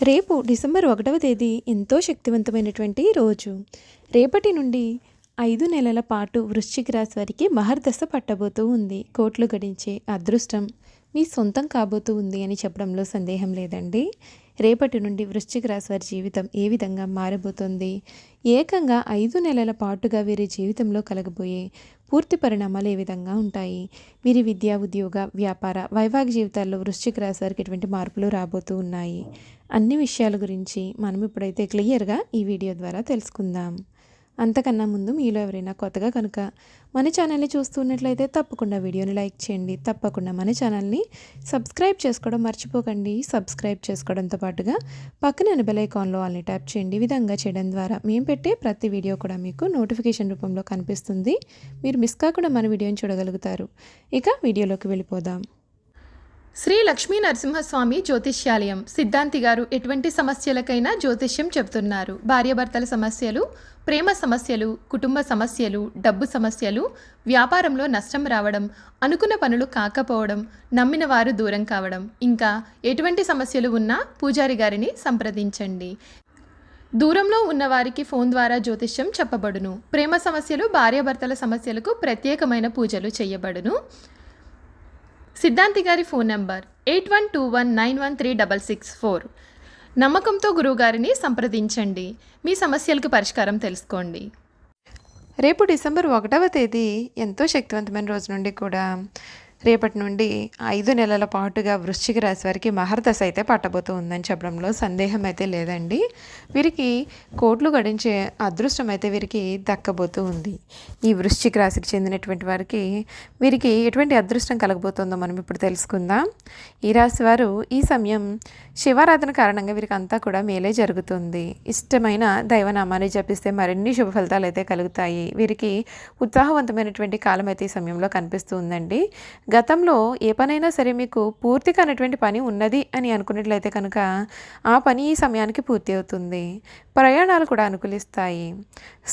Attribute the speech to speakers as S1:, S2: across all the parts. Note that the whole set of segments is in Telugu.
S1: రేపు డిసెంబర్ 1వ తేదీ ఎంతో శక్తివంతమైనటువంటి రోజు. రేపటి నుండి 5 నెలల పాటు వృశ్చిక రాశి వారికి మహర్దశ పట్టబోతూ ఉంది. కోట్లు గడించే అదృష్టం మీ సొంతం కాబోతూ ఉంది అని చెప్పడంలో సందేహం లేదండి. రేపటి నుండి వృశ్చిక రాశి వారి జీవితం ఏ విధంగా మారబోతోంది, ఏకంగా 5 నెలల పాటుగా వీరి జీవితంలో కలగబోయే పూర్తి పరిణామాలు ఏ విధంగా ఉంటాయి, వీరి విద్యా, ఉద్యోగ, వ్యాపార, వైవాహిక జీవితాల్లో వృశ్చిక రాశి వారికి ఎటువంటి మార్పులు రాబోతూ ఉన్నాయి, అన్ని విషయాల గురించి మనం ఇప్పుడైతే క్లియర్గా ఈ వీడియో ద్వారా తెలుసుకుందాం. అంతకన్నా ముందు మీలో ఎవరైనా కొత్తగా కనుక మన ఛానల్ని చూస్తున్నట్లయితే తప్పకుండా వీడియోని లైక్ చేయండి. తప్పకుండా మన ఛానల్ని సబ్స్క్రైబ్ చేసుకోవడం మర్చిపోకండి. సబ్స్క్రైబ్ చేసుకోవడంతో పాటుగా పక్కన బెల్ ఐకాన్లో ఆల్ని ట్యాప్ చేయండి. ఈ విధంగా చేయడం ద్వారా మేము పెట్టే ప్రతి వీడియో కూడా మీకు నోటిఫికేషన్ రూపంలో కనిపిస్తుంది. మీరు మిస్ కాకుండా మన వీడియోని చూడగలుగుతారు. ఇక వీడియోలోకి వెళ్ళిపోదాం.
S2: శ్రీ లక్ష్మీ నరసింహస్వామి జ్యోతిష్యాలయం సిద్ధాంతి గారు ఎటువంటి సమస్యలకైనా జ్యోతిష్యం చెబుతున్నారు. భార్యాభర్తల సమస్యలు, ప్రేమ సమస్యలు, కుటుంబ సమస్యలు, డబ్బు సమస్యలు, వ్యాపారంలో నష్టం రావడం, అనుకున్న పనులు కాకపోవడం, నమ్మిన వారు దూరం కావడం, ఇంకా ఎటువంటి సమస్యలు ఉన్నా పూజారి గారిని సంప్రదించండి. దూరంలో ఉన్నవారికి ఫోన్ ద్వారా జ్యోతిష్యం చెప్పబడును. ప్రేమ సమస్యలు, భార్యాభర్తల సమస్యలకు ప్రత్యేకమైన పూజలు చేయబడును. సిద్ధాంతి గారి ఫోన్ నంబర్ 8121913664. నమ్మకంతో గురువుగారిని సంప్రదించండి. మీ సమస్యలకు పరిష్కారం తెలుసుకోండి.
S1: రేపు డిసెంబర్ 1వ తేదీ ఎంతో శక్తివంతమైన రోజు నుండి కూడా రేపటి నుండి 5 నెలల పాటుగా వృశ్చిక రాశి వారికి మహర్దశ అయితే పట్టబోతూ ఉందని చెప్పడంలో సందేహం అయితే లేదండి. వీరికి కోట్లు గడించే అదృష్టం అయితే వీరికి దక్కబోతూ ఉంది. ఈ వృశ్చిక రాశికి చెందినటువంటి వారికి వీరికి ఎటువంటి అదృష్టం కలగబోతుందో మనం ఇప్పుడు తెలుసుకుందాం. ఈ రాశి వారు ఈ సమయం శివారాధన కారణంగా వీరికి అంతా కూడా మేలే జరుగుతుంది. ఇష్టమైన దైవనామాన్ని జపిస్తే మరిన్ని శుభ ఫలితాలు అయితే కలుగుతాయి. వీరికి ఉత్సాహవంతమైనటువంటి కాలం అయితే ఈ సమయంలో కనిపిస్తూ ఉందండి. గతంలో ఏ పనైనా సరే మీకు పూర్తి కానటువంటి పని ఉన్నది అని అనుకున్నట్లయితే కనుక ఆ పని ఈ సమయానికి పూర్తి అవుతుంది. ప్రయాణాలు కూడా అనుకూలిస్తాయి.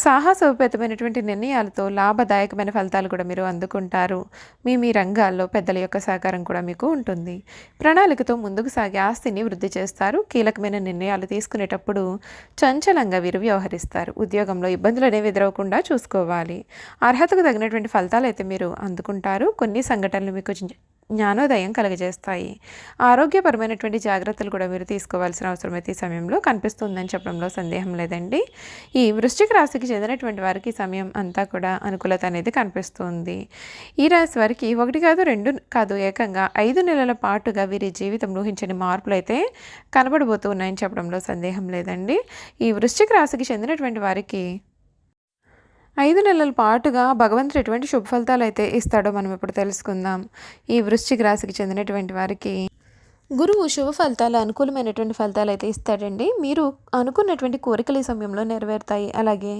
S1: సాహసోపేతమైనటువంటి నిర్ణయాలతో లాభదాయకమైన ఫలితాలు కూడా మీరు అందుకుంటారు. మీ రంగాల్లో పెద్దల యొక్క సహకారం కూడా మీకు ఉంటుంది. ప్రణాళికతో ముందుకు సాగి ఆస్తిని వృద్ధి చేస్తారు. కీలకమైన నిర్ణయాలు తీసుకునేటప్పుడు చంచలంగా వీరు వ్యవహరిస్తారు. ఉద్యోగంలో ఇబ్బందులు అనేవి ఎదురవకుండా చూసుకోవాలి. అర్హతకు తగినటువంటి ఫలితాలు అయితే మీరు అందుకుంటారు. కొన్ని సంఘటనలు మీకు జ్ఞానోదయం కలుగజేస్తాయి. ఆరోగ్యపరమైనటువంటి జాగ్రత్తలు కూడా మీరు తీసుకోవాల్సిన అవసరం అయితే ఈ సమయంలో కనిపిస్తుందని చెప్పడంలో సందేహం లేదండి. ఈ వృశ్చిక రాశికి చెందినటువంటి వారికి సమయం అంతా కూడా అనుకూలత అనేది కనిపిస్తుంది. ఈ రాశి వారికి 1 కాదు 2 కాదు ఏకంగా 5 నెలల పాటుగా వీరి జీవితం ఊహించని మార్పులు అయితే కనబడబోతూ ఉన్నాయని చెప్పడంలో సందేహం లేదండి. ఈ వృశ్చిక రాశికి చెందినటువంటి వారికి 5 నెలల పాటుగా భగవంతుడు ఎటువంటి శుభ ఫలితాలు అయితే ఇస్తాడో మనం ఇప్పుడు తెలుసుకుందాం. ఈ వృశ్చిక రాశికి చెందినటువంటి వారికి గురువు శుభ ఫలితాలు, అనుకూలమైనటువంటి ఫలితాలు అయితే ఇస్తాడండి. మీరు అనుకున్నటువంటి కోరికలు ఈ సమయంలో నెరవేరుతాయి. అలాగే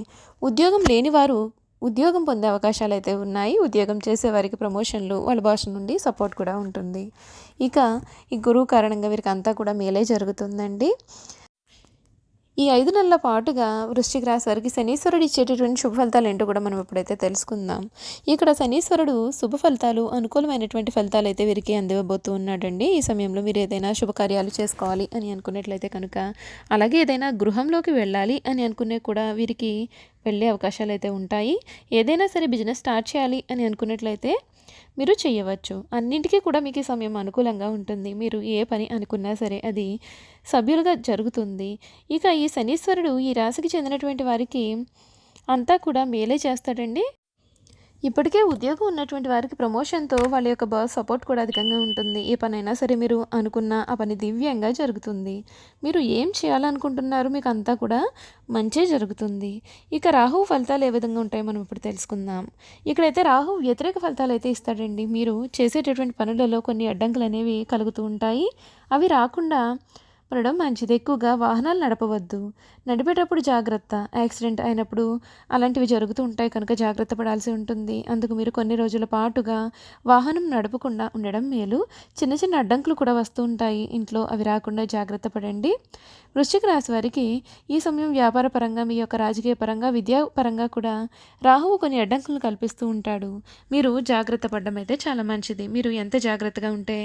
S1: ఉద్యోగం లేని వారు ఉద్యోగం పొందే అవకాశాలు అయితే ఉన్నాయి. ఉద్యోగం చేసే వారికి ప్రమోషన్లు, వాళ్ళ బాస్ నుండి సపోర్ట్ కూడా ఉంటుంది. ఇక ఈ గురువు కారణంగా వీరికి అంతా కూడా మేలే జరుగుతుందండి. ఈ 5 నెలల పాటుగా వృశ్చిక రాశి వారికి శనీశ్వరుడు ఇచ్చేటటువంటి శుభ ఫలితాలు ఏంటో కూడా మనం ఎప్పుడైతే తెలుసుకుందాం. ఇక్కడ శనీశ్వరుడు శుభ ఫలితాలు, అనుకూలమైనటువంటి ఫలితాలు అయితే వీరికి అందివ్వబోతూ ఉన్నాడండి. ఈ సమయంలో మీరు ఏదైనా శుభకార్యాలు చేసుకోవాలి అని అనుకున్నట్లయితే కనుక, అలాగే ఏదైనా గృహంలోకి వెళ్ళాలి అని అనుకునే కూడా వీరికి వెళ్ళే అవకాశాలు అయితే ఉంటాయి. ఏదైనా సరే బిజినెస్ స్టార్ట్ చేయాలి అని అనుకున్నట్లయితే మీరు చేయవచ్చు. అన్నింటికీ కూడా మీకు ఈ సమయం అనుకూలంగా ఉంటుంది. మీరు ఏ పని అనుకున్నా సరే అది సభ్యులుగా జరుగుతుంది. ఇక ఈ శనీశ్వరుడు ఈ రాశికి చెందినటువంటి వారికి అంతా కూడా మేలే చేస్తాడండి. ఇప్పటికే ఉద్యోగం ఉన్నటువంటి వారికి ప్రమోషన్తో వాళ్ళ యొక్క బాస్ సపోర్ట్ కూడా అధికంగా ఉంటుంది. ఏ పనైనా సరే మీరు అనుకున్న ఆ పని దివ్యంగా జరుగుతుంది. మీరు ఏం చేయాలనుకుంటున్నారు మీకు అంతా కూడా మంచే జరుగుతుంది. ఇక రాహువు ఫలితాలు ఏ విధంగా ఉంటాయో మనం ఇప్పుడు తెలుసుకుందాం. ఇక్కడైతే రాహువు వ్యతిరేక ఫలితాలు అయితే ఇస్తాడండి. మీరు చేసేటటువంటి పనులలో కొన్ని అడ్డంకులు అనేవి కలుగుతూ ఉంటాయి. అవి రాకుండా ఉండడం మంచిది. ఎక్కువగా వాహనాలు నడపవద్దు. నడిపేటప్పుడు జాగ్రత్త. యాక్సిడెంట్ అయినప్పుడు అలాంటివి జరుగుతూ ఉంటాయి కనుక జాగ్రత్త పడాల్సి ఉంటుంది. అందుకు మీరు కొన్ని రోజుల పాటుగా వాహనం నడపకుండా ఉండడం మేలు. చిన్న చిన్న అడ్డంకులు కూడా వస్తూ ఉంటాయి ఇంట్లో, అవి రాకుండా జాగ్రత్త పడండి. వృశ్చిక రాశి వారికి ఈ సమయం వ్యాపార పరంగా, మీ యొక్క రాజకీయ పరంగా, విద్యా పరంగా కూడా రాహువు కొన్ని అడ్డంకులను కల్పిస్తూ ఉంటాడు. మీరు జాగ్రత్త పడడం అయితే చాలా మంచిది. మీరు ఎంత జాగ్రత్తగా ఉంటే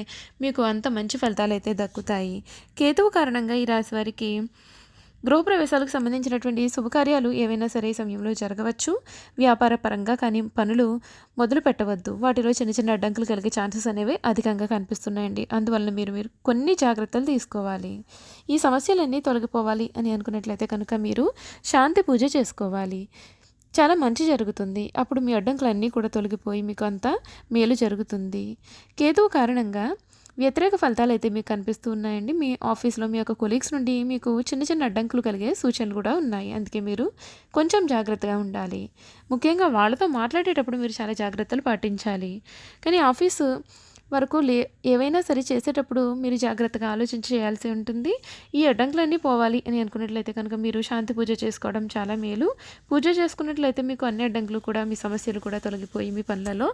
S1: మీకు అంత మంచి ఫలితాలు అయితే దక్కుతాయి. కేతువు కారణంగా ఈ రాశి వారికి గృహప్రవేశాలకు సంబంధించినటువంటి శుభకార్యాలు ఏవైనా సరే ఈ సమయంలో జరగవచ్చు. వ్యాపార పరంగా కానీ పనులు మొదలు పెట్టవద్దు. వాటిలో చిన్న చిన్న అడ్డంకులు కలిగే ఛాన్సెస్ అనేవి అధికంగా కనిపిస్తున్నాయండి. అందువలన మీరు కొన్ని జాగ్రత్తలు తీసుకోవాలి. ఈ సమస్యలన్నీ తొలగిపోవాలి అని అనుకున్నట్లయితే కనుక మీరు శాంతి పూజ చేసుకోవాలి. చాలా మంచి జరుగుతుంది. అప్పుడు మీ అడ్డంకులన్నీ కూడా తొలగిపోయి మీకు అంతా మేలు జరుగుతుంది. కేతువు కారణంగా వ్యతిరేక ఫలితాలు అయితే మీకు కనిపిస్తూ ఉన్నాయండి. మీ ఆఫీస్లో మీ యొక్క కొలీగ్స్ నుండి మీకు చిన్న చిన్న అడ్డంకులు కలిగే సూచనలు కూడా ఉన్నాయి. అందుకే మీరు కొంచెం జాగ్రత్తగా ఉండాలి. ముఖ్యంగా వాళ్ళతో మాట్లాడేటప్పుడు మీరు చాలా జాగ్రత్తలు పాటించాలి. కానీ ఆఫీసు వరకు ఏవైనా సరే చేసేటప్పుడు మీరు జాగ్రత్తగా ఆలోచించి చేయాల్సి ఉంటుంది. ఈ అడ్డంకులన్నీ పోవాలి అని అనుకున్నట్లయితే కనుక మీరు శాంతి పూజ చేసుకోవడం చాలా మేలు. పూజ చేసుకున్నట్లయితే మీకు అన్ని అడ్డంకులు కూడా మీ సమస్యలు కూడా తొలగిపోయి మీ పనులలో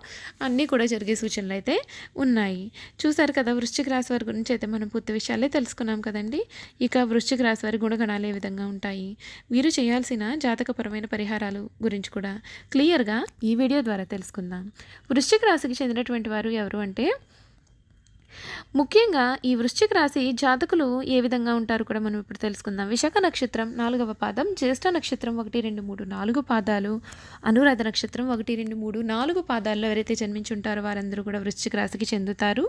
S1: అన్నీ కూడా జరిగే సూచనలు అయితే ఉన్నాయి. చూసారు కదా, వృశ్చిక రాశి వారి గురించి అయితే మనం పూర్తి విషయాలే తెలుసుకున్నాం కదండి. ఇక వృశ్చిక రాశి వారి గుణగణాలు ఏ విధంగా ఉంటాయి, వీరు చేయాల్సిన జాతకపరమైన పరిహారాలు గురించి కూడా క్లియర్గా ఈ వీడియో ద్వారా తెలుసుకుందాం. వృశ్చిక రాశికి చెందినటువంటి వారు ఎవరు అంటే, ముఖ్యంగా ఈ వృశ్చిక రాశి జాతకులు ఏ విధంగా ఉంటారు కూడా మనం ఇప్పుడు తెలుసుకుందాం. విశాఖ నక్షత్రం 4వ పాదం, జ్యేష్ఠ నక్షత్రం 1, 2, 3, 4 పాదాలు, అనురాధ నక్షత్రం 1, 2, 3, 4 పాదాల్లో ఎవరైతే జన్మించి ఉంటారో వారందరూ కూడా వృశ్చిక రాశికి చెందుతారు.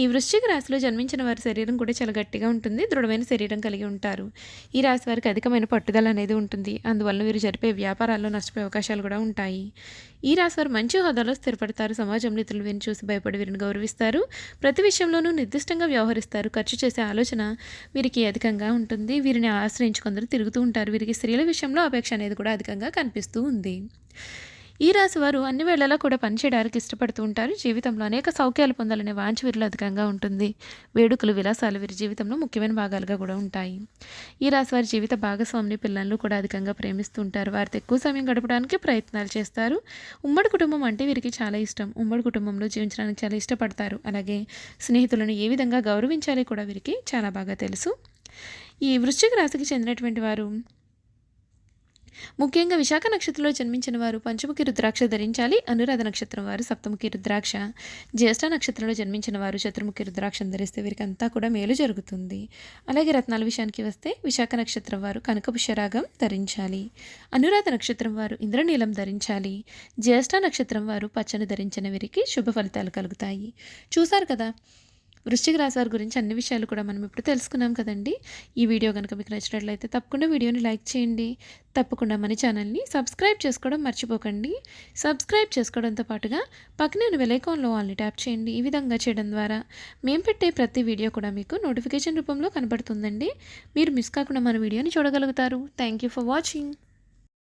S1: ఈ వృశ్చిక రాశిలో జన్మించిన వారి శరీరం కూడా చాలా గట్టిగా ఉంటుంది. దృఢమైన శరీరం కలిగి ఉంటారు. ఈ రాశి వారికి అధికమైన పట్టుదల అనేది ఉంటుంది. అందువల్ల వీరు జరిపే వ్యాపారాల్లో నష్టపోయే అవకాశాలు కూడా ఉంటాయి. ఈ రాశి వారు మంచి హోదాలో స్థిరపడతారు. సమాజంలో ఇతరులు వీరిని చూసి భయపడి వీరిని గౌరవిస్తారు. ప్రతి విషయంలోనూ నిర్దిష్టంగా వ్యవహరిస్తారు. ఖర్చు చేసే ఆలోచన వీరికి అధికంగా ఉంటుంది. వీరిని ఆశ్రయించి కొందరు తిరుగుతూ ఉంటారు. వీరికి స్త్రీల విషయంలో అపేక్ష అనేది కూడా అధికంగా కనిపిస్తూ ఉంది. ఈ రాశి వారు అన్ని వేళలా కూడా పనిచేయడానికి ఇష్టపడుతూ ఉంటారు. జీవితంలో అనేక సౌఖ్యాలు పొందాలనే వాంఛ వీరిలో అధికంగా ఉంటుంది. వేడుకలు, విలాసాలు వీరి జీవితంలో ముఖ్యమైన భాగాలుగా కూడా ఉంటాయి. ఈ రాశి వారి జీవిత భాగస్వామిని, పిల్లలను కూడా అధికంగా ప్రేమిస్తూ ఉంటారు. వారితో ఎక్కువ సమయం గడపడానికి ప్రయత్నాలు చేస్తారు. ఉమ్మడి కుటుంబం అంటే వీరికి చాలా ఇష్టం. ఉమ్మడి కుటుంబంలో జీవించడానికి చాలా ఇష్టపడతారు. అలాగే స్నేహితులను ఏ విధంగా గౌరవించాలి కూడా వీరికి చాలా బాగా తెలుసు. ఈ వృశ్చిక రాశికి చెందినటువంటి వారు ముఖ్యంగా విశాఖ నక్షత్రంలో జన్మించిన వారు పంచముఖి రుద్రాక్ష ధరించాలి. అనురాధ నక్షత్రం వారు సప్తముఖి రుద్రాక్ష, జ్యేష్ఠ నక్షత్రంలో జన్మించిన వారు చతుర్ముఖి రుద్రాక్షను ధరిస్తే వీరికి అంతా కూడా మేలు జరుగుతుంది. అలాగే రత్నాల విషయానికి వస్తే విశాఖ నక్షత్రం వారు కనకపుష్యరాగం ధరించాలి. అనురాధ నక్షత్రం వారు ఇంద్రనీలం ధరించాలి. జ్యేష్ఠ నక్షత్రం వారు పచ్చని ధరించిన వీరికి శుభ ఫలితాలు కలుగుతాయి. చూసారు కదా, వృశ్చిక రాశి వారి గురించి అన్ని విషయాలు కూడా మనం ఇప్పుడు తెలుసుకున్నాం కదండి. ఈ వీడియో కనుక మీకు నచ్చినట్లయితే తప్పకుండా వీడియోని లైక్ చేయండి. తప్పకుండా మన ఛానల్ని సబ్స్క్రైబ్ చేసుకోవడం మర్చిపోకండి. సబ్స్క్రైబ్ చేసుకోవడంతో పాటుగా పక్కనే ఉన్న బెల్ ఐకాన్లో ఆల్ని ట్యాప్ చేయండి. ఈ విధంగా చేయడం ద్వారా మేము పెట్టే ప్రతి వీడియో కూడా మీకు నోటిఫికేషన్ రూపంలో కనబడుతుందండి. మీరు మిస్ కాకుండా మన వీడియోని చూడగలుగుతారు. Thank you for watching.